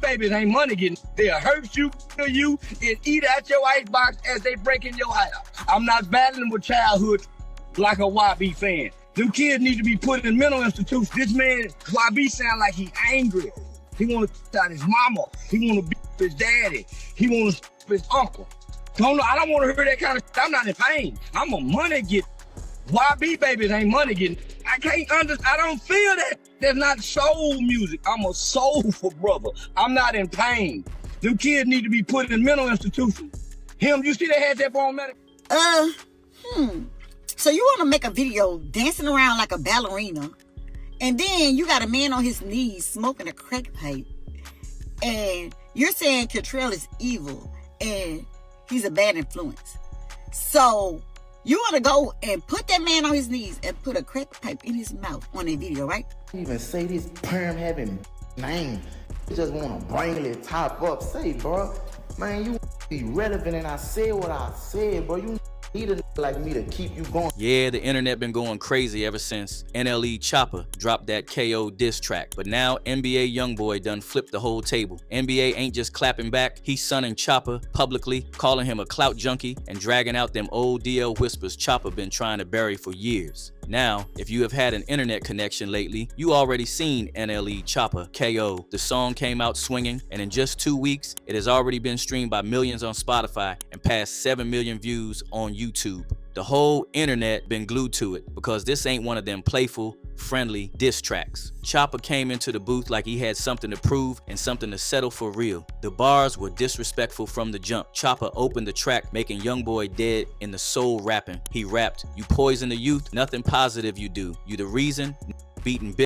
babies ain't money getting. They'll hurt you, kill you, and eat out your icebox as they break in your house. I'm not battling with childhood like a YB fan. Them kids need to be put in mental institutions. This man, YB, sound like he angry. He want to out his mama. He want to beat his daddy. He want to his uncle. I don't want to hear that kind of shit. I'm not in pain. I'm a money getter. YB babies ain't money getting. I don't feel that. That's not soul music. I'm a soulful brother. I'm not in pain. Them kids need to be put in mental institutions. You see they had that on medical? So you want to make a video dancing around like a ballerina, and then you got a man on his knees smoking a crack pipe, and you're saying Cantrell is evil and he's a bad influence. So you want to go and put that man on his knees and put a crack pipe in his mouth on a video, right? Even say this perm having name. You just want to bring it top up. Say, bro, man, you be relevant, and I said what I said, bro. You need a like me to keep you going. Yeah, the internet been going crazy ever since NLE Choppa dropped that KO diss track. But now NBA YoungBoy done flipped the whole table. NBA ain't just clapping back, he's sunning Choppa publicly, calling him a clout junkie and dragging out them old DL whispers Choppa been trying to bury for years. Now, if you have had an internet connection lately, you already seen NLE Choppa KO. The song came out swinging, and in just 2 weeks, it has already been streamed by millions on Spotify and passed 7 million views on YouTube. The whole internet been glued to it because this ain't one of them playful, friendly diss tracks. Choppa came into the booth like he had something to prove and something to settle for real. The bars were disrespectful from the jump. Choppa opened the track, making YoungBoy dead in the soul rapping. He rapped, "You poison the youth, nothing positive you do. You the reason, beating bitch,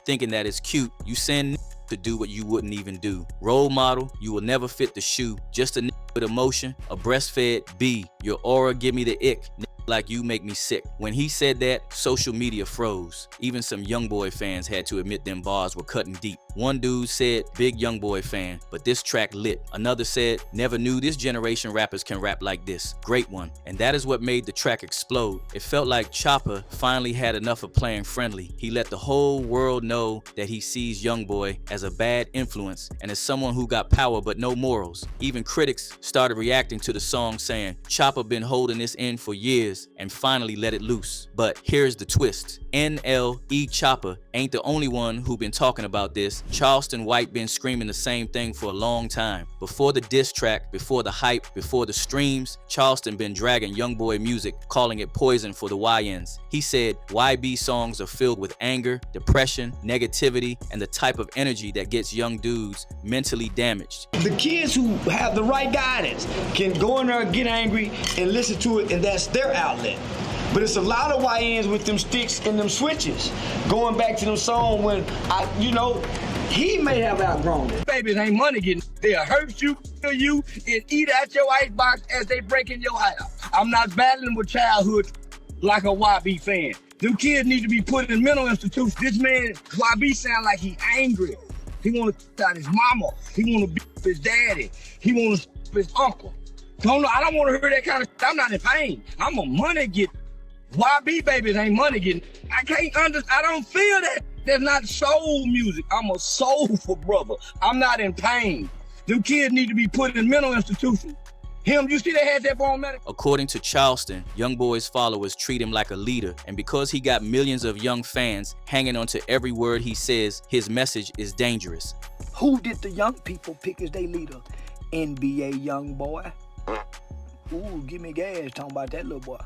thinking that it's cute. You send to do what you wouldn't even do. Role model, you will never fit the shoe. Just a with emotion, a breastfed B. Your aura give me the ick. Like you make me sick." When he said that, social media froze. Even some YoungBoy fans had to admit them bars were cutting deep. One dude said, "Big YoungBoy fan, but this track lit." Another said, "Never knew this generation rappers can rap like this. Great one." And that is what made the track explode. It felt like Choppa finally had enough of playing friendly. He let the whole world know that he sees YoungBoy as a bad influence and as someone who got power but no morals. Even critics started reacting to the song saying, Choppa been holding this in for years and finally let it loose. But here's the twist. NLE Choppa ain't the only one who been talking about this. Charleston White been screaming the same thing for a long time. Before the diss track, before the hype, before the streams, Charleston been dragging YoungBoy music, calling it poison for the YNs. He said YB songs are filled with anger, depression, negativity, and the type of energy that gets young dudes mentally damaged. The kids who have the right guidance can go in there and get angry and listen to it, and that's their outlet. But it's a lot of YNs with them sticks and them switches. Going back to them songs when, he may have outgrown it. Babies ain't money getting. They'll hurt you, kill you, and eat out your icebox as they break in your house. I'm not battling with childhood like a YB fan. Them kids need to be put in mental institutions. This man, YB, sound like he angry. He want to out his mama. He want to beat his daddy. He want to his uncle. I don't want to hear that kind of shit. I'm not in pain. I'm a money getter. YB babies ain't money getting. I don't feel that. That's not soul music. I'm a soulful brother. I'm not in pain. Them kids need to be put in mental institutions. You see they had that on medical? According to Charleston, YoungBoy's followers treat him like a leader, and because he got millions of young fans hanging on to every word he says, his message is dangerous. Who did the young people pick as their leader? NBA YoungBoy. Ooh, give me gas talking about that little boy.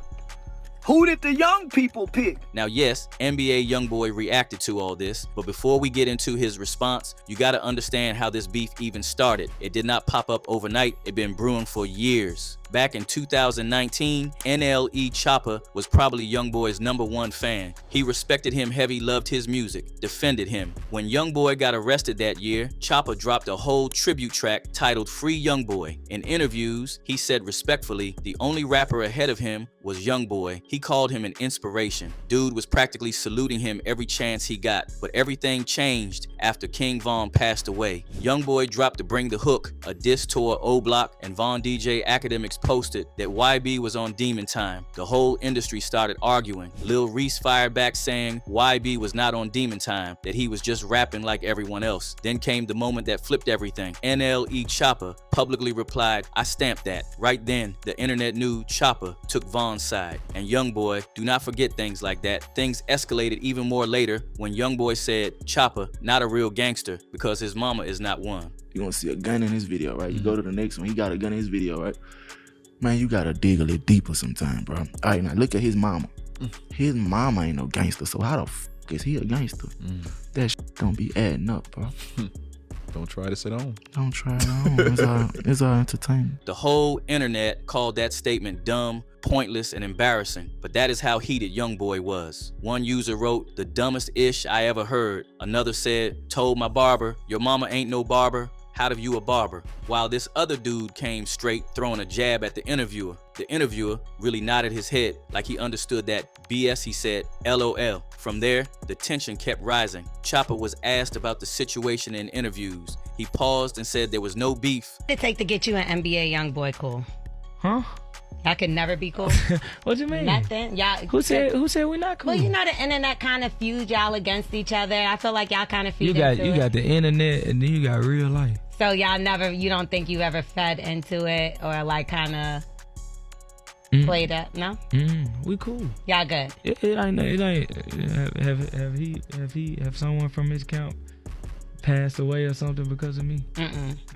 Who did the young people pick? Now, yes, NBA YoungBoy reacted to all this, but before we get into his response, you gotta understand how this beef even started. It did not pop up overnight, it been brewing for years. Back in 2019, NLE Choppa was probably YoungBoy's #1 fan. He respected him heavy, loved his music, defended him. When YoungBoy got arrested that year, Choppa dropped a whole tribute track titled Free YoungBoy. In interviews, he said respectfully, the only rapper ahead of him was YoungBoy. He called him an inspiration. Dude was practically saluting him every chance he got. But everything changed after King Von passed away. YoungBoy dropped to Bring the Hook, a diss toward O-Block, and Von DJ Academics posted that YB was on Demon Time. The whole industry started arguing. Lil Reese fired back saying YB was not on Demon Time, that he was just rapping like everyone else. Then came the moment that flipped everything. NLE Choppa publicly replied, "I stamped that." Right then, the internet knew Choppa took Von's side. And YoungBoy, do not forget things like that. Things escalated even more later when YoungBoy said, "Choppa, not a real gangster because his mama is not one." You gonna see a gun in his video, right? You go to the next one, he got a gun in his video, right? Man, you gotta dig a little deeper sometime, bro. All right, now look at his mama. His mama ain't no gangster, so how the f is he a gangster? That shit don't be adding up, bro. Don't try this at home. Don't try it on. It's all entertainment. The whole internet called that statement dumb, pointless, and embarrassing, but that is how heated YoungBoy was. One user wrote, "The dumbest ish I ever heard." Another said, "Told my barber, your mama ain't no barber. How do you a barber?" While this other dude came straight, throwing a jab at the interviewer. The interviewer really nodded his head like he understood that BS. He said, "LOL." From there, the tension kept rising. Choppa was asked about the situation in interviews. He paused and said there was no beef. What it take to get you an NBA YoungBoy cool? Huh? Y'all could never be cool. What you mean? Nothing. Y'all. Who said we're not cool? Well, you know the internet kind of feud y'all against each other. I feel like y'all kind of feud You got into it. got the internet and then you got real life. So y'all never. You don't think you ever fed into it or like kind of played up? No. We cool. Y'all good. It ain't. Have someone from his camp passed away or something because of me?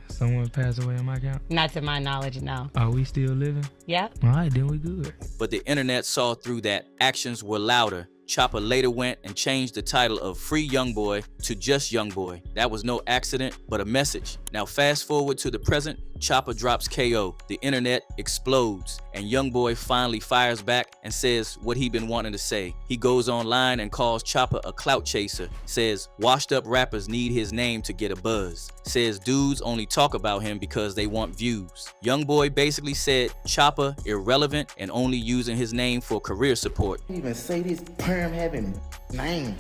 Someone passed away on my account? Not to my knowledge, no. Are we still living? Yep. All right, then we good. But the internet saw through that. Actions were louder. Choppa later went and changed the title of Free YoungBoy to just YoungBoy. That was no accident, but a message. Now fast forward to the present, Choppa drops KO. The internet explodes, and YoungBoy finally fires back and says what he been wanting to say. He goes online and calls Choppa a clout chaser. Says washed up rappers need his name to get a buzz. Says dudes only talk about him because they want views. YoungBoy basically said Choppa irrelevant and only using his name for career support. Even say this perm having name.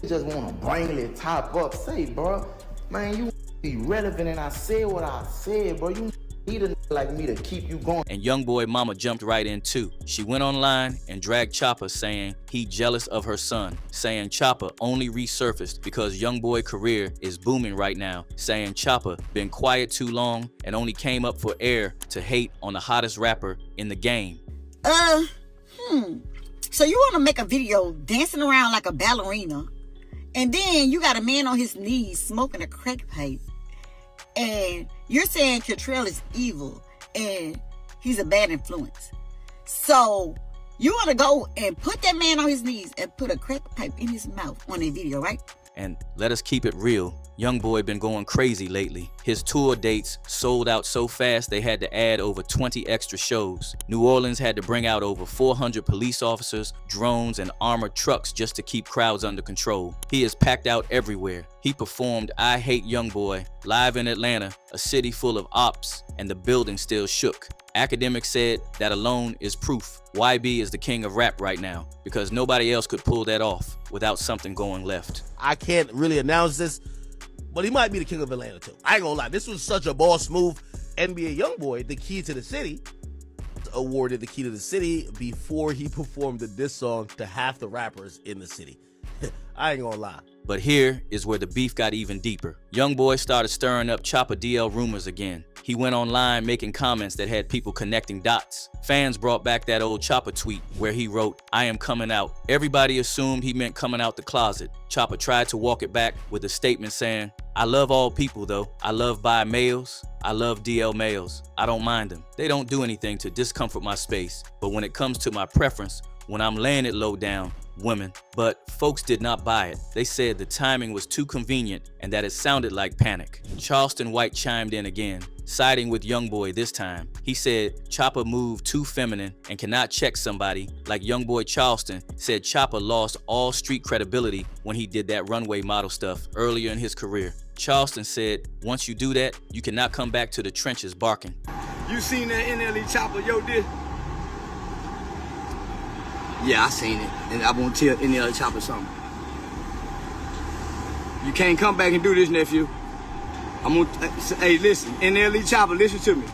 You just wanna bring it top up. Say, bro, man, you be relevant and I said what I said, bro. You need a like me to keep you going. And YoungBoy mama jumped right in too. She went online and dragged Choppa saying he jealous of her son, saying Choppa only resurfaced because YoungBoy career is booming right now, saying Choppa been quiet too long and only came up for air to hate on the hottest rapper in the game. So you want to make a video dancing around like a ballerina, and then you got a man on his knees smoking a crack pipe, and you're saying Cantrell is evil and he's a bad influence. So you want to go and put that man on his knees and put a crack pipe in his mouth on a video, right? And let us keep it real. YoungBoy been going crazy lately. His tour dates sold out so fast they had to add over 20 extra shows. New Orleans had to bring out over 400 police officers, drones, and armored trucks just to keep crowds under control. He is packed out everywhere. He performed I Hate YoungBoy live in Atlanta, a city full of ops, and the building still shook. Academics said that alone is proof YB is the king of rap right now because nobody else could pull that off without something going left. I can't really announce this, but he might be the king of Atlanta too. I ain't gonna lie, this was such a boss move. NBA YoungBoy, the key to the city, awarded the key to the city before he performed the diss song to half the rappers in the city. I ain't gonna lie. But here is where the beef got even deeper. YoungBoy started stirring up Choppa DL rumors again. He went online making comments that had people connecting dots. Fans brought back that old Choppa tweet where he wrote, "I am coming out." Everybody assumed he meant coming out the closet. Choppa tried to walk it back with a statement saying, "I love all people though. I love bi males. I love DL males. I don't mind them. They don't do anything to discomfort my space. But when it comes to my preference, when I'm laying it low down, women." But folks did not buy it. They said the timing was too convenient and that it sounded like panic. Charleston White chimed in again, siding with YoungBoy this time. He said Choppa moved too feminine and cannot check somebody like YoungBoy Charleston. Said Choppa lost all street credibility when he did that runway model stuff earlier in his career. Charleston said, once you do that, you cannot come back to the trenches barking. You seen that NLE Choppa, yo, this? Yeah, I seen it, and I won't tell NLE Choppa something. You can't come back and do this, nephew. I'm gonna, hey, listen, NLE Choppa, listen to me.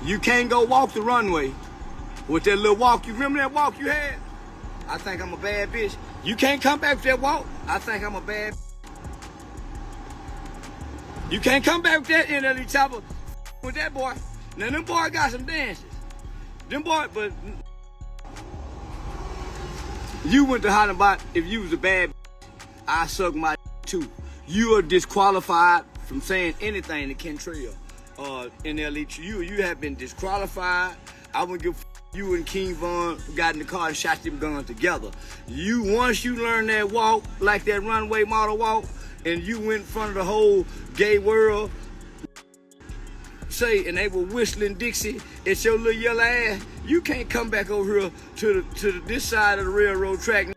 You can't go walk the runway with that little walk. You remember that walk you had? I think I'm a bad bitch. You can't come back with that walk. I think I'm a bad. You can't come back with that NLE Choppa with that boy. Now them boy got some dances. Them boy, but you went to holler about if you was a bad bitch, I suck my too. You are disqualified from saying anything to Kentrell. NLE, you have been disqualified. I wouldn't give you and King Von got in the car and shot them guns together. Once you learn that walk, like that runway model walk, and you went in front of the whole gay world, and they were whistling Dixie at your little yellow ass, you can't come back over here to this side of the railroad track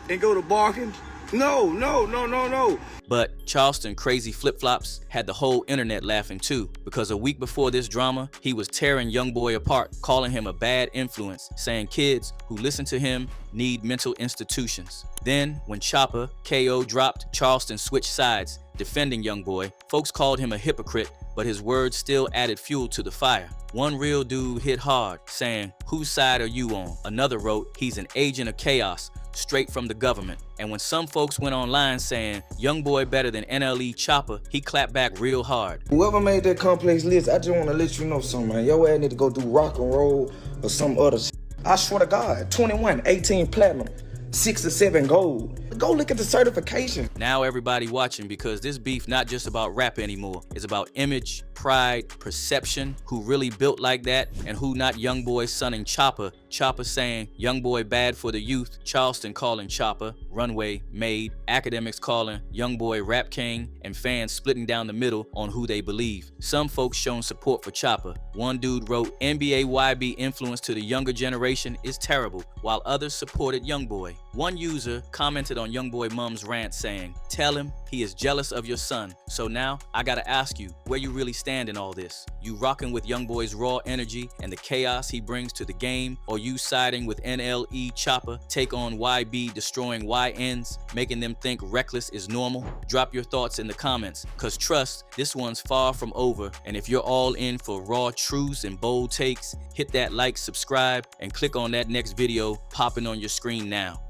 and go to barking. No. But Charleston Crazy Flip-Flops had the whole internet laughing too, because a week before this drama, he was tearing YoungBoy apart, calling him a bad influence, saying kids who listen to him need mental institutions. Then, when Choppa, KO dropped, Charleston switched sides, defending YoungBoy. Folks called him a hypocrite, but his words still added fuel to the fire. One real dude hit hard, saying, "Whose side are you on?" Another wrote, "He's an agent of chaos, straight from the government." And when some folks went online saying, "YoungBoy better than NLE Choppa," he clapped back real hard. Whoever made that complex list, I just want to let you know something, man. Your ass need to go do rock and roll or some other shit. I swear to God, 21, 18 platinum, 6 or 7 gold. Go look at the certification. Now everybody watching, because this beef not just about rap anymore. It's about image, pride, perception, who really built like that, and who not. YoungBoy sonning Choppa. Choppa saying YoungBoy bad for the youth. Charleston calling Choppa runway made. Academics calling YoungBoy rap king, and fans splitting down the middle on who they believe. Some folks showing support for Choppa. One dude wrote, "NBA YB influence to the younger generation is terrible," while others supported YoungBoy. One user commented on YoungBoy mom's rant saying, "Tell him he is jealous of your son." So now I gotta ask you, where you really stand in all this? You rocking with YoungBoy's raw energy and the chaos he brings to the game, or you siding with NLE Choppa, take on YB destroying YNs, making them think reckless is normal? Drop your thoughts in the comments, cause trust, this one's far from over, and if you're all in for raw truths and bold takes, hit that like, subscribe, and click on that next video popping on your screen now.